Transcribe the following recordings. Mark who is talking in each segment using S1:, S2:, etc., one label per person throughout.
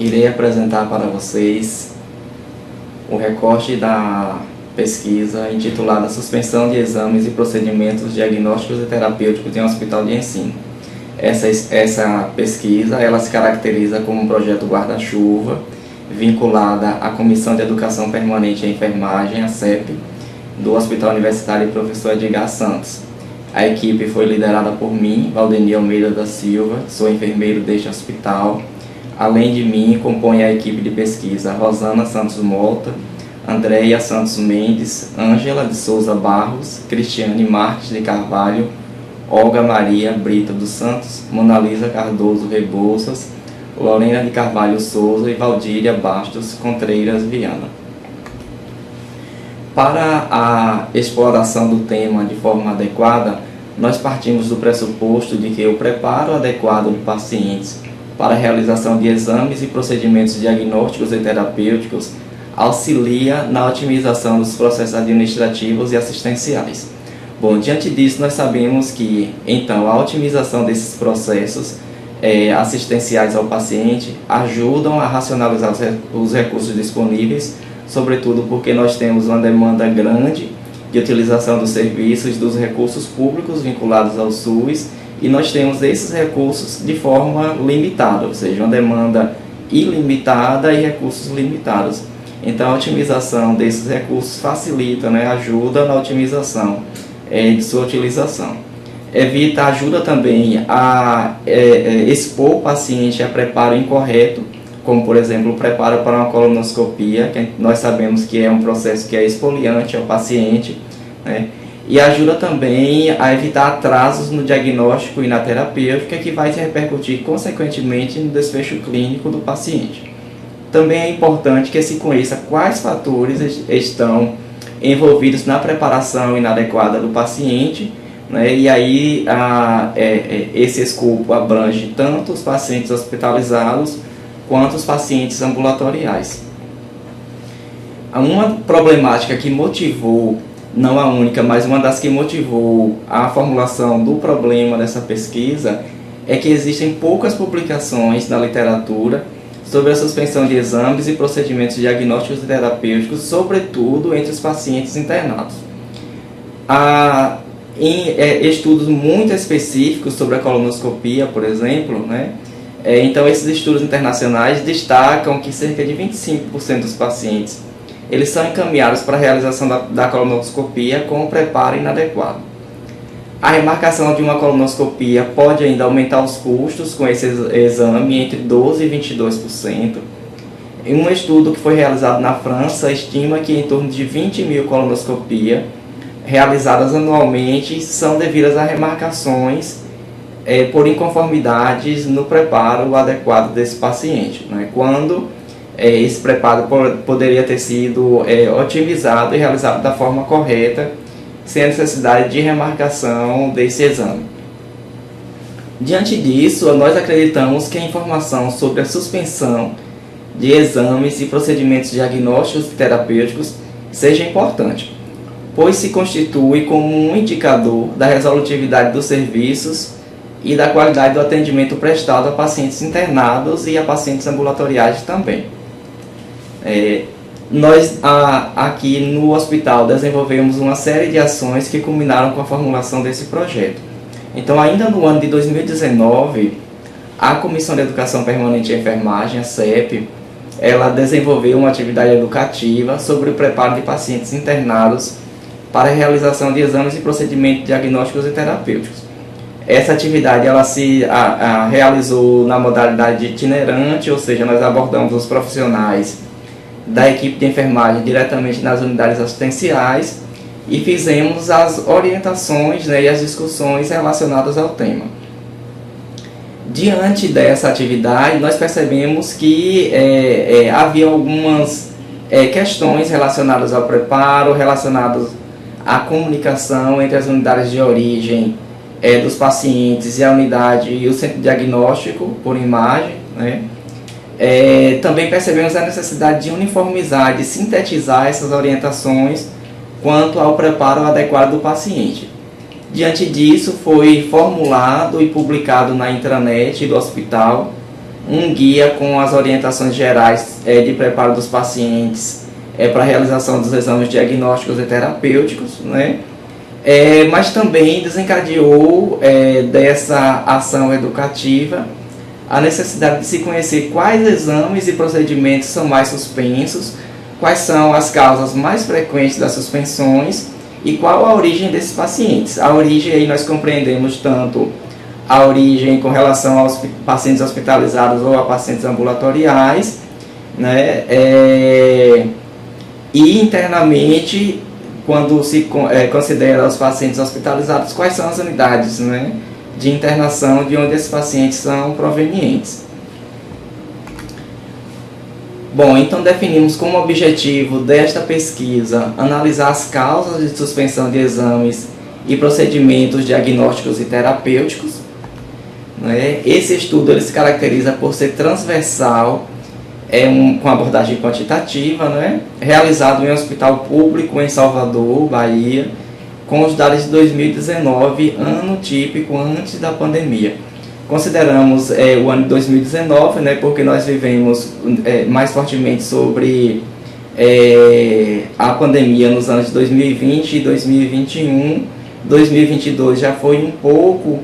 S1: Irei apresentar para vocês o recorte da pesquisa intitulada Suspensão de Exames e Procedimentos Diagnósticos e Terapêuticos em um Hospital de Ensino. Essa pesquisa ela se caracteriza como um projeto guarda-chuva, vinculada à Comissão de Educação Permanente e Enfermagem, a CEP, do Hospital Universitário Professor Edgar Santos. A equipe foi liderada por mim, Valdeni Almeida da Silva, sou enfermeiro deste hospital. Além de mim, compõe a equipe de pesquisa Rosana Santos Mota, Andréia Santos Mendes, Ângela de Souza Barros, Cristiane Marques de Carvalho, Olga Maria Brito dos Santos, Monalisa Cardoso Rebouças, Lorena de Carvalho Souza e Valdíria Bastos Contreiras Viana. Para a exploração do tema de forma adequada, nós partimos do pressuposto de que o preparo adequado de pacientes para a realização de exames e procedimentos diagnósticos e terapêuticos auxilia na otimização dos processos administrativos e assistenciais. Bom, diante disso, nós sabemos que, então, a otimização desses processos assistenciais ao paciente ajudam a racionalizar os recursos disponíveis, sobretudo porque nós temos uma demanda grande de utilização dos serviços dos recursos públicos vinculados ao SUS, e nós temos esses recursos de forma limitada, ou seja, uma demanda ilimitada e recursos limitados. Então, a otimização desses recursos facilita, ajuda na otimização de sua utilização. Ajuda também a expor o paciente a preparo incorreto, como, por exemplo, o preparo para uma colonoscopia, que nós sabemos que é um processo que é exfoliante ao paciente, e ajuda também a evitar atrasos no diagnóstico e na terapêutica, que vai se repercutir consequentemente no desfecho clínico do paciente. Também é importante que se conheça quais fatores estão envolvidos na preparação inadequada do paciente, e aí esse escopo abrange tanto os pacientes hospitalizados quanto os pacientes ambulatoriais. Uma problemática que motivou, não a única, mas uma das que motivou a formulação do problema dessa pesquisa é que existem poucas publicações na literatura sobre a suspensão de exames e procedimentos diagnósticos e terapêuticos, sobretudo entre os pacientes internados. Em estudos muito específicos sobre a colonoscopia, por exemplo, então esses estudos internacionais destacam que cerca de 25% dos pacientes eles são encaminhados para a realização da colonoscopia com o preparo inadequado. A remarcação de uma colonoscopia pode ainda aumentar os custos com esse exame entre 12% e 22%. Um estudo que foi realizado na França estima que em torno de 20 mil colonoscopias realizadas anualmente são devidas a remarcações por inconformidades no preparo adequado desse paciente, quando esse preparo poderia ter sido otimizado e realizado da forma correta, sem a necessidade de remarcação desse exame. Diante disso, nós acreditamos que a informação sobre a suspensão de exames e procedimentos diagnósticos e terapêuticos seja importante, pois se constitui como um indicador da resolutividade dos serviços e da qualidade do atendimento prestado a pacientes internados e a pacientes ambulatoriais também. Nós aqui no hospital desenvolvemos uma série de ações que culminaram com a formulação desse projeto. Então, ainda no ano de 2019, a Comissão de Educação Permanente e Enfermagem, a CEP, ela desenvolveu uma atividade educativa sobre o preparo de pacientes internados para a realização de exames e procedimentos diagnósticos e terapêuticos. Essa atividade ela se realizou na modalidade itinerante, ou seja, nós abordamos os profissionais da equipe de enfermagem diretamente nas unidades assistenciais e fizemos as orientações e as discussões relacionadas ao tema. Diante dessa atividade, nós percebemos que havia algumas questões relacionadas ao preparo, relacionadas à comunicação entre as unidades de origem dos pacientes e a unidade e o centro diagnóstico por imagem, Também percebemos a necessidade de uniformizar, de sintetizar essas orientações quanto ao preparo adequado do paciente. Diante disso, foi formulado e publicado na intranet do hospital um guia com as orientações gerais de preparo dos pacientes para a realização dos exames diagnósticos e terapêuticos, né? Mas também desencadeou dessa ação educativa a necessidade de se conhecer quais exames e procedimentos são mais suspensos, quais são as causas mais frequentes das suspensões e qual a origem desses pacientes. A origem aí nós compreendemos tanto a origem com relação aos pacientes hospitalizados ou a pacientes ambulatoriais, né? E internamente, quando se considera os pacientes hospitalizados, quais são as unidades, né, de internação de onde esses pacientes são provenientes. Bom, então definimos como objetivo desta pesquisa analisar as causas de suspensão de exames e procedimentos diagnósticos e terapêuticos, né? Esse estudo ele se caracteriza por ser transversal, com abordagem quantitativa, né? Realizado em um hospital público em Salvador, Bahia, com os dados de 2019, ano típico antes da pandemia. Consideramos o ano de 2019, né, porque nós vivemos mais fortemente sobre a pandemia nos anos de 2020 e 2021. 2022 já foi um pouco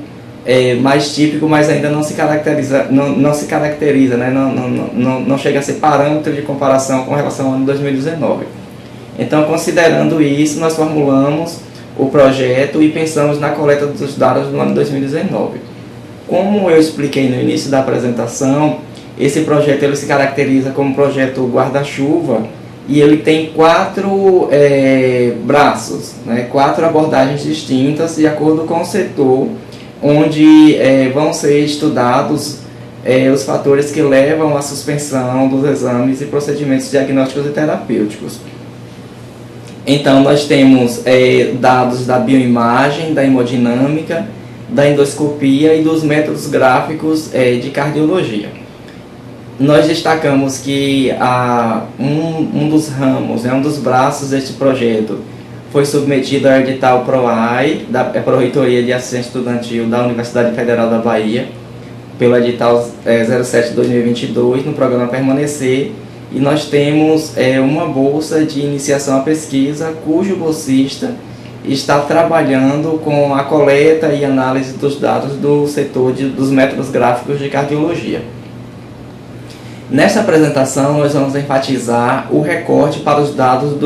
S1: mais típico, mas ainda não se caracteriza, né, não chega a ser parâmetro de comparação com relação ao ano de 2019. Então, considerando isso, nós formulamos o projeto e pensamos na coleta dos dados do ano de 2019. Como eu expliquei no início da apresentação, esse projeto ele se caracteriza como projeto guarda-chuva e ele tem 4 braços, né, 4 abordagens distintas de acordo com o setor, onde vão ser estudados os fatores que levam à suspensão dos exames e procedimentos diagnósticos e terapêuticos. Então, nós temos dados da bioimagem, da hemodinâmica, da endoscopia e dos métodos gráficos de cardiologia. Nós destacamos que um dos ramos, um dos braços deste projeto foi submetido ao edital PROAI, da Pró-Reitoria de Assistência Estudantil da Universidade Federal da Bahia, pelo edital 07/2022, no programa Permanecer, e nós temos uma bolsa de iniciação à pesquisa, cujo bolsista está trabalhando com a coleta e análise dos dados do setor dos métodos gráficos de cardiologia. Nesta apresentação, nós vamos enfatizar o recorte para os dados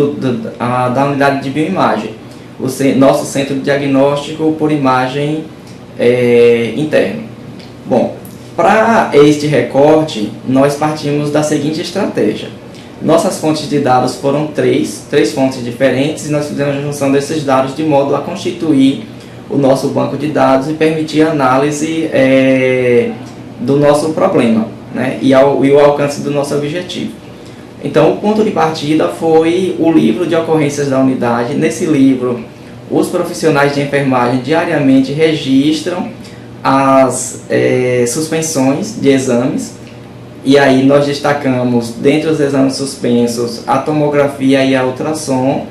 S1: da unidade de bioimagem, nosso centro de diagnóstico por imagem interno. Bom, para este recorte, nós partimos da seguinte estratégia. Nossas fontes de dados foram três fontes diferentes e nós fizemos a junção desses dados de modo a constituir o nosso banco de dados e permitir a análise do nosso problema, né, e o alcance do nosso objetivo. Então, o ponto de partida foi o livro de ocorrências da unidade. Nesse livro, os profissionais de enfermagem diariamente registram as suspensões de exames, e aí nós destacamos, dentre os exames suspensos, a tomografia e a ultrassom,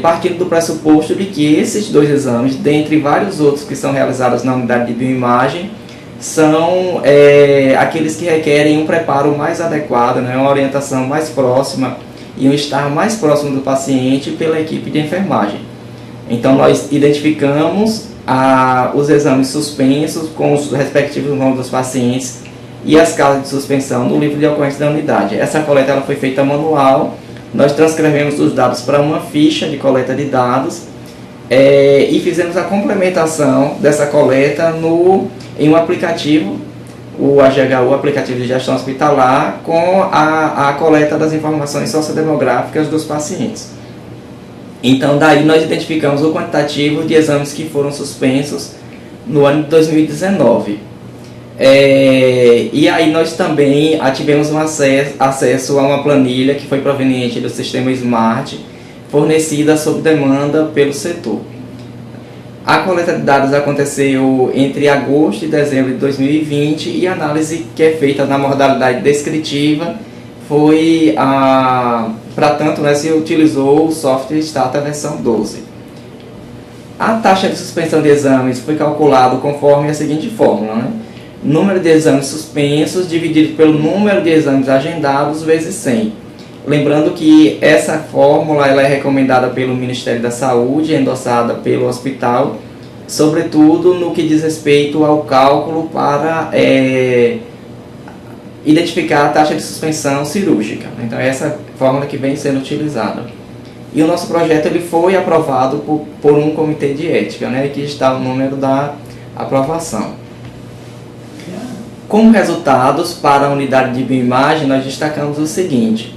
S1: partindo do pressuposto de que esses 2 exames, dentre vários outros que são realizados na unidade de bioimagem, são aqueles que requerem um preparo mais adequado, né, uma orientação mais próxima e um estar mais próximo do paciente pela equipe de enfermagem. Então, nós identificamos os exames suspensos com os respectivos nomes dos pacientes e as causas de suspensão no livro de ocorrência da unidade. Essa coleta ela foi feita manual, nós transcrevemos os dados para uma ficha de coleta de dados e fizemos a complementação dessa coleta em um aplicativo, o AGHU, aplicativo de gestão hospitalar, com a coleta das informações sociodemográficas dos pacientes. Então, daí nós identificamos o quantitativo de exames que foram suspensos no ano de 2019. E aí nós também tivemos um acesso a uma planilha que foi proveniente do sistema SMART, fornecida sob demanda pelo setor. A coleta de dados aconteceu entre agosto e dezembro de 2020 e a análise que é feita na modalidade descritiva foi, para tanto, né, se utilizou o software Stata versão 12. A taxa de suspensão de exames foi calculada conforme a seguinte fórmula, né? número de exames suspensos dividido pelo número de exames agendados vezes 100. Lembrando que essa fórmula ela é recomendada pelo Ministério da Saúde, endossada pelo hospital, sobretudo no que diz respeito ao cálculo para identificar a taxa de suspensão cirúrgica. Então, é essa fórmula que vem sendo utilizada. E o nosso projeto ele foi aprovado por um comitê de ética, né? Aqui está o número da aprovação. Como resultados, para a unidade de bioimagem, nós destacamos o seguinte: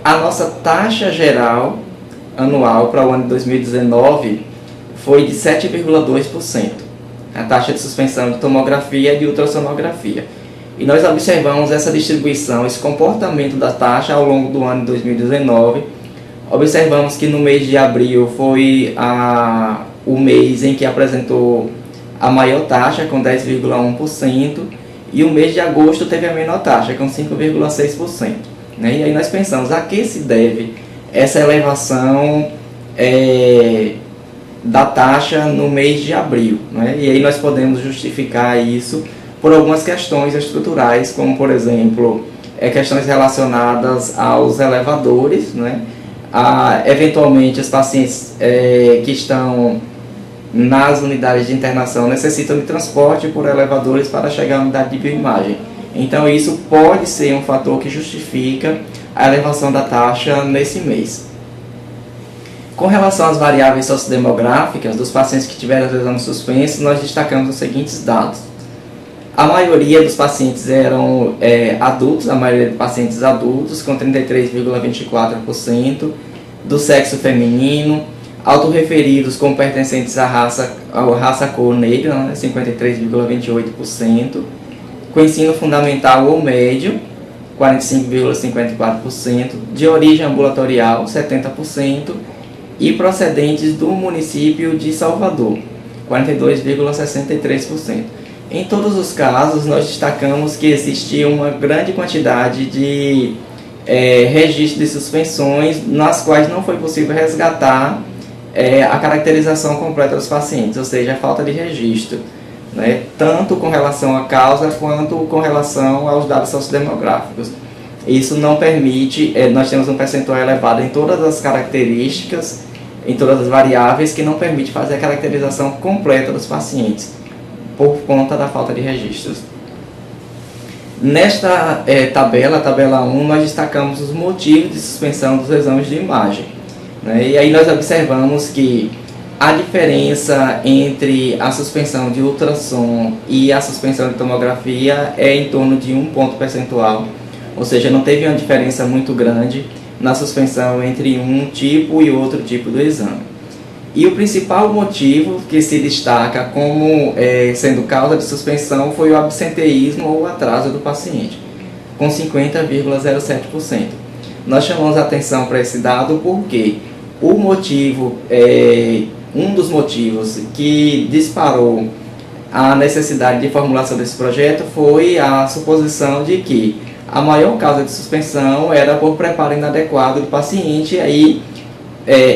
S1: a nossa taxa geral anual para o ano de 2019 foi de 7,2%, a taxa de suspensão de tomografia e de ultrassonografia. E nós observamos essa distribuição, esse comportamento da taxa ao longo do ano de 2019. Observamos que no mês de abril foi o mês em que apresentou a maior taxa, com 10,1%, e o mês de agosto teve a menor taxa, com 5,6%. Né? E aí nós pensamos, a que se deve essa elevação da taxa no mês de abril? Né? E aí nós podemos justificar isso por algumas questões estruturais, como por exemplo, questões relacionadas aos elevadores, né? Eventualmente os pacientes que estão nas unidades de internação necessitam de transporte por elevadores para chegar à unidade de bioimagem. Então isso pode ser um fator que justifica a elevação da taxa nesse mês. Com relação às variáveis sociodemográficas dos pacientes que tiveram os exames suspensos, nós destacamos os seguintes dados. A maioria dos pacientes eram adultos, a maioria de pacientes adultos, com 33,24%, do sexo feminino, autorreferidos como pertencentes à raça cor negra, né, 53,28%, com ensino fundamental ou médio, 45,54%, de origem ambulatorial, 70%, e procedentes do município de Salvador, 42,63%. Em todos os casos, nós destacamos que existia uma grande quantidade de registros de suspensões, nas quais não foi possível resgatar a caracterização completa dos pacientes, ou seja, a falta de registro, né, tanto com relação à causa quanto com relação aos dados sociodemográficos. Isso não permite, nós temos um percentual elevado em todas as características, em todas as variáveis, que não permite fazer a caracterização completa dos pacientes, por conta da falta de registros. Nesta tabela 1, nós destacamos os motivos de suspensão dos exames de imagem. Né? E aí nós observamos que a diferença entre a suspensão de ultrassom e a suspensão de tomografia é em torno de 1 ponto percentual, ou seja, não teve uma diferença muito grande na suspensão entre um tipo e outro tipo do exame. E o principal motivo que se destaca como sendo causa de suspensão foi o absenteísmo ou atraso do paciente, com 50,07%. Nós chamamos a atenção para esse dado porque um dos motivos que disparou a necessidade de formulação desse projeto foi a suposição de que a maior causa de suspensão era por preparo inadequado do paciente, aí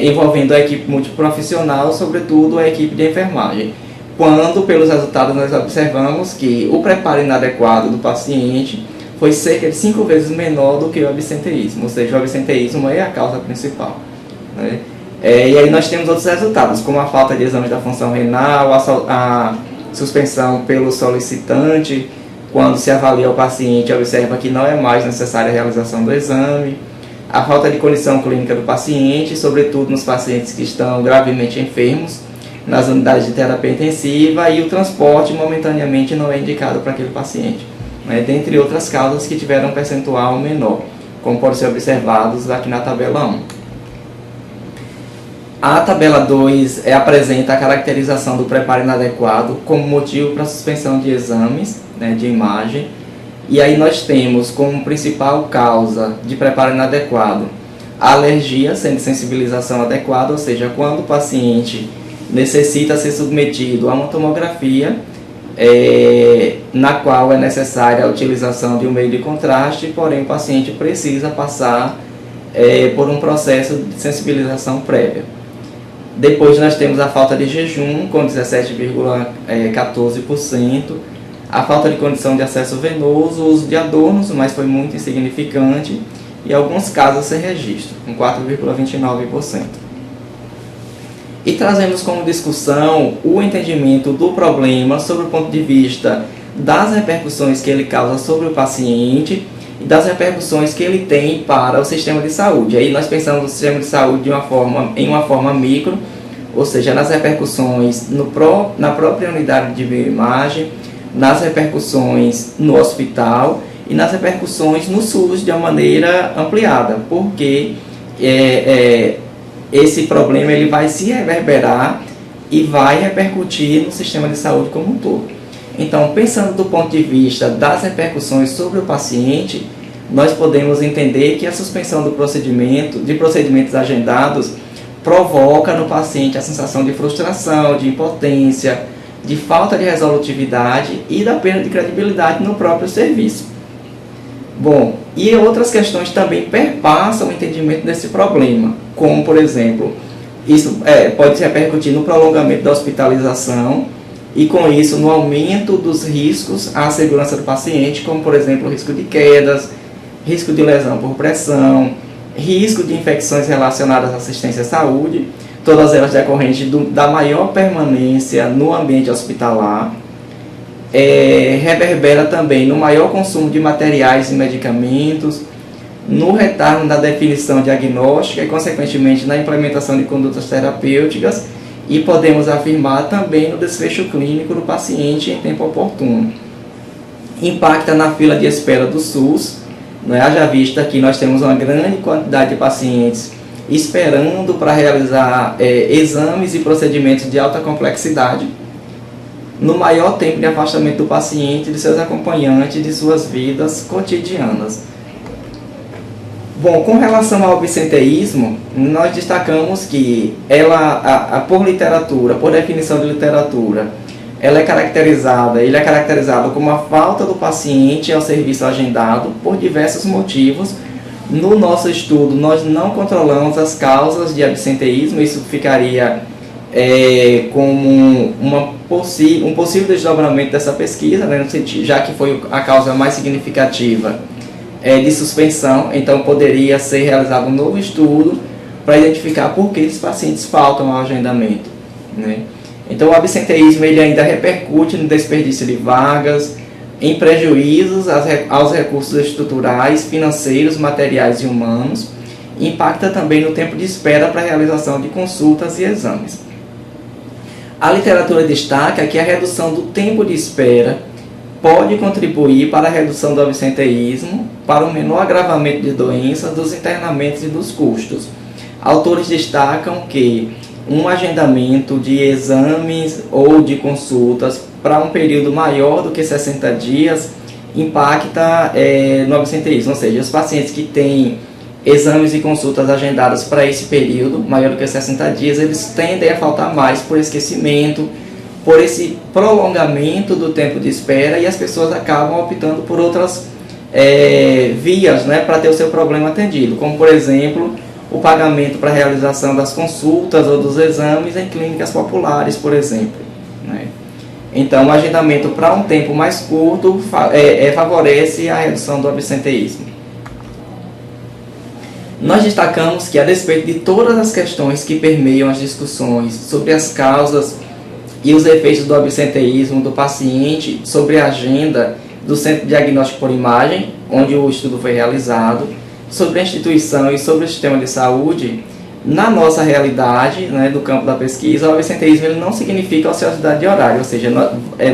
S1: envolvendo a equipe multiprofissional, sobretudo a equipe de enfermagem. Quando, pelos resultados, nós observamos que o preparo inadequado do paciente foi cerca de 5 vezes menor do que o absenteísmo, ou seja, o absenteísmo é a causa principal. Né? E aí nós temos outros resultados, como a falta de exames da função renal, a suspensão pelo solicitante. Quando se avalia o paciente, observa que não é mais necessária a realização do exame, a falta de condição clínica do paciente, sobretudo nos pacientes que estão gravemente enfermos, nas unidades de terapia intensiva, e o transporte momentaneamente não é indicado para aquele paciente, né? Dentre outras causas que tiveram um percentual menor, como pode ser observados aqui na tabela 1. A tabela 2 apresenta a caracterização do preparo inadequado como motivo para a suspensão de exames, né, de imagem. E aí nós temos como principal causa de preparo inadequado a alergia sem sensibilização adequada, ou seja, quando o paciente necessita ser submetido a uma tomografia na qual é necessária a utilização de um meio de contraste, porém o paciente precisa passar por um processo de sensibilização prévia. Depois nós temos a falta de jejum, com 17,14%, a falta de condição de acesso venoso, o uso de adornos, mas foi muito insignificante, e alguns casos sem registro, com 4,29%. E trazemos como discussão o entendimento do problema sobre o ponto de vista das repercussões que ele causa sobre o paciente e das repercussões que ele tem para o sistema de saúde. Aí nós pensamos no sistema de saúde em uma forma micro, ou seja, nas repercussões na própria unidade de bioimagem, nas repercussões no hospital e nas repercussões no SUS de uma maneira ampliada, porque esse problema ele vai se reverberar e vai repercutir no sistema de saúde como um todo. Então, pensando do ponto de vista das repercussões sobre o paciente, nós podemos entender que a suspensão de procedimentos agendados, provoca no paciente a sensação de frustração, de impotência, de falta de resolutividade e da perda de credibilidade no próprio serviço. Bom, e outras questões também perpassam o entendimento desse problema, como, por exemplo, isso pode se repercutir no prolongamento da hospitalização e, com isso, no aumento dos riscos à segurança do paciente, como, por exemplo, o risco de quedas, risco de lesão por pressão, risco de infecções relacionadas à assistência à saúde, todas elas decorrentes da maior permanência no ambiente hospitalar. Reverbera também no maior consumo de materiais e medicamentos, no retardo da definição diagnóstica e, consequentemente, na implementação de condutas terapêuticas, e podemos afirmar também no desfecho clínico do paciente em tempo oportuno. Impacta na fila de espera do SUS, haja vista que nós temos uma grande quantidade de pacientes esperando para realizar exames e procedimentos de alta complexidade, no maior tempo de afastamento do paciente, de seus acompanhantes, de suas vidas cotidianas. Bom, com relação ao absenteísmo, nós destacamos que por literatura, por definição de literatura, ele é caracterizado como a falta do paciente ao serviço agendado por diversos motivos. No nosso estudo, nós não controlamos as causas de absenteísmo, isso ficaria como um possível desdobramento dessa pesquisa, no sentido, já que foi a causa mais significativa de suspensão, então poderia ser realizado um novo estudo para identificar por que esses pacientes faltam ao agendamento. Então o absenteísmo ele ainda repercute no desperdício de vagas, em prejuízos aos recursos estruturais, financeiros, materiais e humanos, impacta também no tempo de espera para a realização de consultas e exames. A literatura destaca que a redução do tempo de espera pode contribuir para a redução do absenteísmo, para o menor agravamento de doenças, dos internamentos e dos custos. Autores destacam que um agendamento de exames ou de consultas para um período maior do que 60 dias impacta no absenteísmo, ou seja, os pacientes que têm exames e consultas agendadas para esse período, maior do que 60 dias, eles tendem a faltar mais por esquecimento, por esse prolongamento do tempo de espera, e as pessoas acabam optando por outras vias para ter o seu problema atendido, como, por exemplo, o pagamento para a realização das consultas ou dos exames em clínicas populares, por exemplo. Então, o agendamento para um tempo mais curto favorece a redução do absenteísmo. Nós destacamos que, a despeito de todas as questões que permeiam as discussões sobre as causas e os efeitos do absenteísmo do paciente sobre a agenda do Centro de Diagnóstico por Imagem, onde o estudo foi realizado, sobre a instituição e sobre o sistema de saúde, na nossa realidade, do campo da pesquisa, o absenteísmo ele não significa ociosidade de horário, ou seja,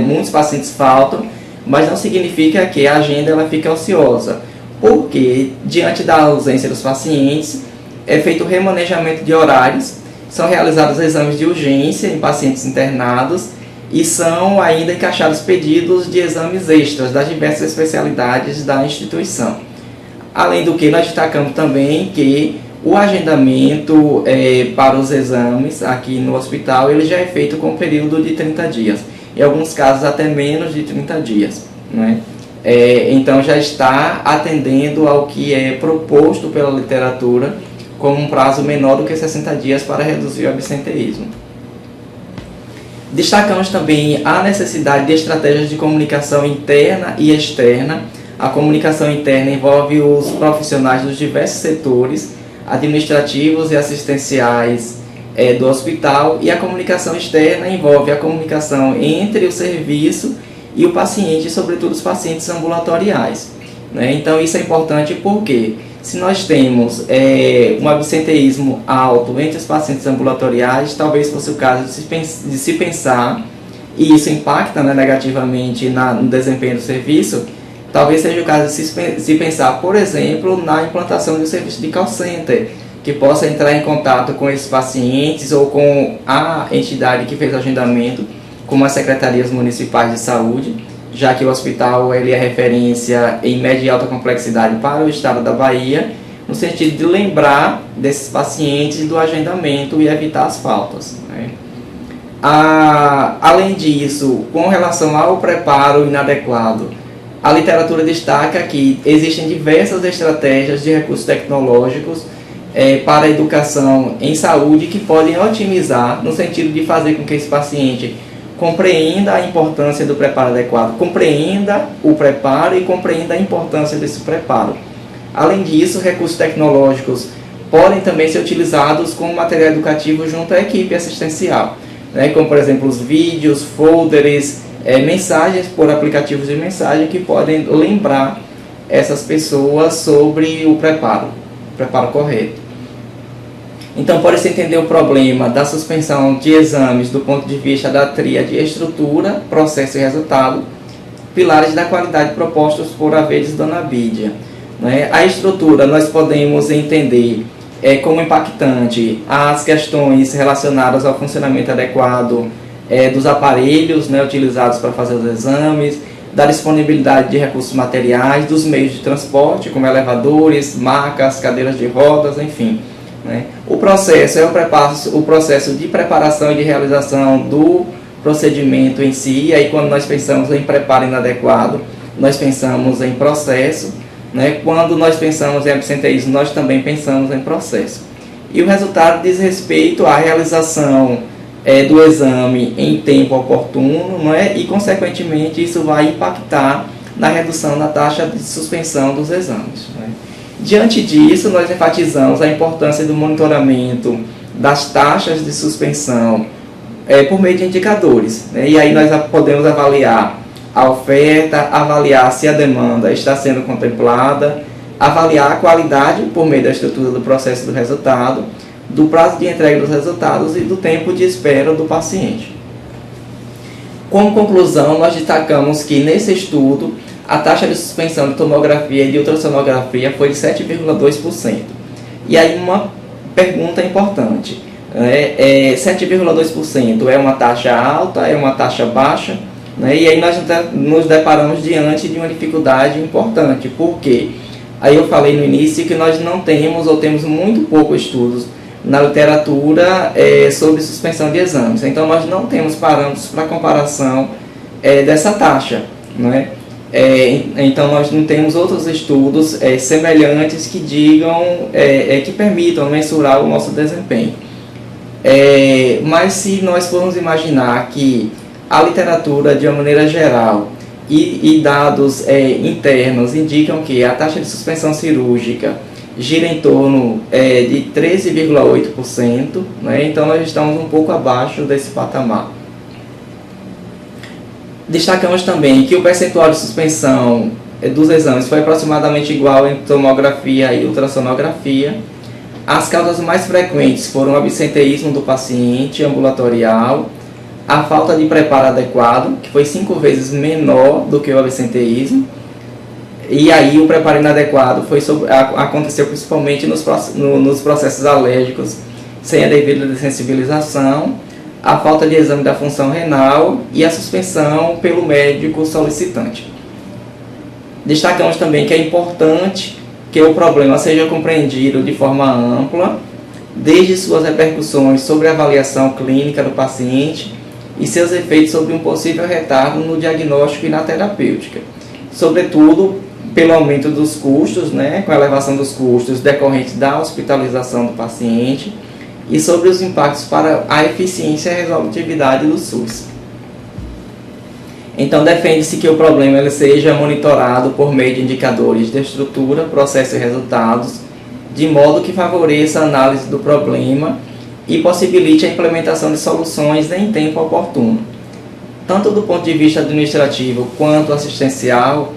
S1: muitos pacientes faltam, mas não significa que a agenda ela fica ociosa, porque, diante da ausência dos pacientes, é feito o remanejamento de horários, são realizados exames de urgência em pacientes internados e são ainda encaixados pedidos de exames extras das diversas especialidades da instituição. Além do que, nós destacamos também que o agendamento para os exames aqui no hospital ele já é feito com um período de 30 dias, em alguns casos até menos de 30 dias. Então já está atendendo ao que é proposto pela literatura como um prazo menor do que 60 dias para reduzir o absenteísmo. Destacamos também a necessidade de estratégias de comunicação interna e externa. A comunicação interna envolve os profissionais dos diversos setores administrativos e assistenciais do hospital, e a comunicação externa envolve a comunicação entre o serviço e o paciente, sobretudo os pacientes ambulatoriais, né? Então isso é importante porque se nós temos um absenteísmo alto entre os pacientes ambulatoriais, talvez fosse o caso de se pensar, e isso impacta, né, negativamente no desempenho do serviço, talvez seja o caso de se pensar, por exemplo, na implantação de um serviço de call center, que possa entrar em contato com esses pacientes ou com a entidade que fez o agendamento, como as secretarias municipais de saúde, já que o hospital ele é referência em média e alta complexidade para o estado da Bahia, no sentido de lembrar desses pacientes do agendamento e evitar as faltas, né? Além disso, com relação ao preparo inadequado, a literatura destaca que existem diversas estratégias de recursos tecnológicos para a educação em saúde que podem otimizar, no sentido de fazer com que esse paciente compreenda a importância do preparo adequado, compreenda o preparo e compreenda a importância desse preparo. Além disso, recursos tecnológicos podem também ser utilizados como material educativo junto à equipe assistencial, né? Como, por exemplo, os vídeos, folders, mensagens por aplicativos de mensagem que podem lembrar essas pessoas sobre o preparo correto. Então, pode-se entender o problema da suspensão de exames do ponto de vista da tríade estrutura, processo e resultado, pilares da qualidade propostos por Avedes e Dona Bídia, né? A estrutura nós podemos entender como impactante as questões relacionadas ao funcionamento adequado dos aparelhos, né, utilizados para fazer os exames, da disponibilidade de recursos materiais, dos meios de transporte, como elevadores, macas, cadeiras de rodas, enfim, né? O processo é o processo de preparação e de realização do procedimento em si. E aí, quando nós pensamos em preparo inadequado, nós pensamos em processo, né? Quando nós pensamos em absenteísmo, nós também pensamos em processo. E o resultado diz respeito à realização do exame em tempo oportuno, não é? E, consequentemente, isso vai impactar na redução da taxa de suspensão dos exames, não é? Diante disso, nós enfatizamos a importância do monitoramento das taxas de suspensão por meio de indicadores, né? E aí nós podemos avaliar a oferta, avaliar se a demanda está sendo contemplada, avaliar a qualidade por meio da estrutura do processo do resultado, do prazo de entrega dos resultados e do tempo de espera do paciente. Como conclusão, nós destacamos que nesse estudo a taxa de suspensão de tomografia e de ultrassonografia foi de 7,2%. E aí uma pergunta importante, 7,2% é uma taxa alta, é uma taxa baixa, né? E aí nós nos deparamos diante de uma dificuldade importante, porque aí eu falei no início que nós não temos ou temos muito poucos estudos na literatura sobre suspensão de exames. Então nós não temos parâmetros para comparação dessa taxa, né? Então nós não temos outros estudos semelhantes que digam, que permitam mensurar o nosso desempenho. Mas se nós formos imaginar que a literatura de uma maneira geral e dados internos indicam que a taxa de suspensão cirúrgica gira em torno de 13,8%, né? Então nós estamos um pouco abaixo desse patamar. Destacamos também que o percentual de suspensão dos exames foi aproximadamente igual em tomografia e ultrassonografia. As causas mais frequentes foram o absenteísmo do paciente ambulatorial, a falta de preparo adequado, que foi 5 vezes menor do que o absenteísmo, e aí o preparo inadequado aconteceu principalmente nos processos alérgicos, sem a devida sensibilização, a falta de exame da função renal e a suspensão pelo médico solicitante. Destacamos também que é importante que o problema seja compreendido de forma ampla, desde suas repercussões sobre a avaliação clínica do paciente e seus efeitos sobre um possível retardo no diagnóstico e na terapêutica. Sobretudo, pelo aumento dos custos, né, com a elevação dos custos decorrentes da hospitalização do paciente, e sobre os impactos para a eficiência e a resolutividade do SUS. Então, defende-se que o problema ele seja monitorado por meio de indicadores de estrutura, processo e resultados, de modo que favoreça a análise do problema e possibilite a implementação de soluções em tempo oportuno. Tanto do ponto de vista administrativo quanto assistencial,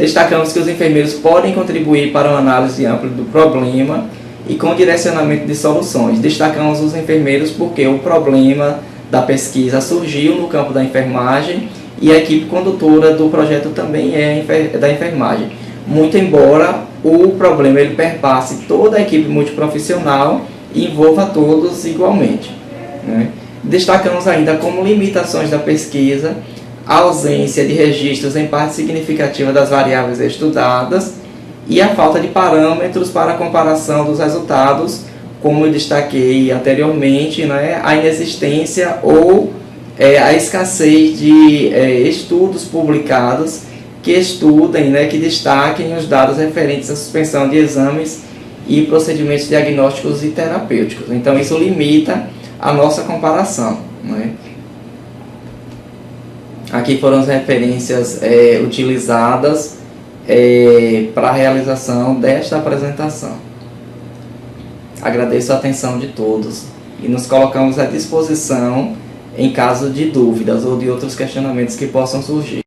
S1: destacamos que os enfermeiros podem contribuir para uma análise ampla do problema e com direcionamento de soluções. Destacamos os enfermeiros porque o problema da pesquisa surgiu no campo da enfermagem e a equipe condutora do projeto também é da enfermagem. Muito embora o problema ele perpasse toda a equipe multiprofissional e envolva todos igualmente, né? Destacamos ainda como limitações da pesquisa a ausência de registros em parte significativa das variáveis estudadas e a falta de parâmetros para a comparação dos resultados, como eu destaquei anteriormente, né, a inexistência ou a escassez de estudos publicados que estudem, né, que destaquem os dados referentes à suspensão de exames e procedimentos diagnósticos e terapêuticos. Então, isso limita a nossa comparação, né? Aqui foram as referências utilizadas para a realização desta apresentação. Agradeço a atenção de todos e nos colocamos à disposição em caso de dúvidas ou de outros questionamentos que possam surgir.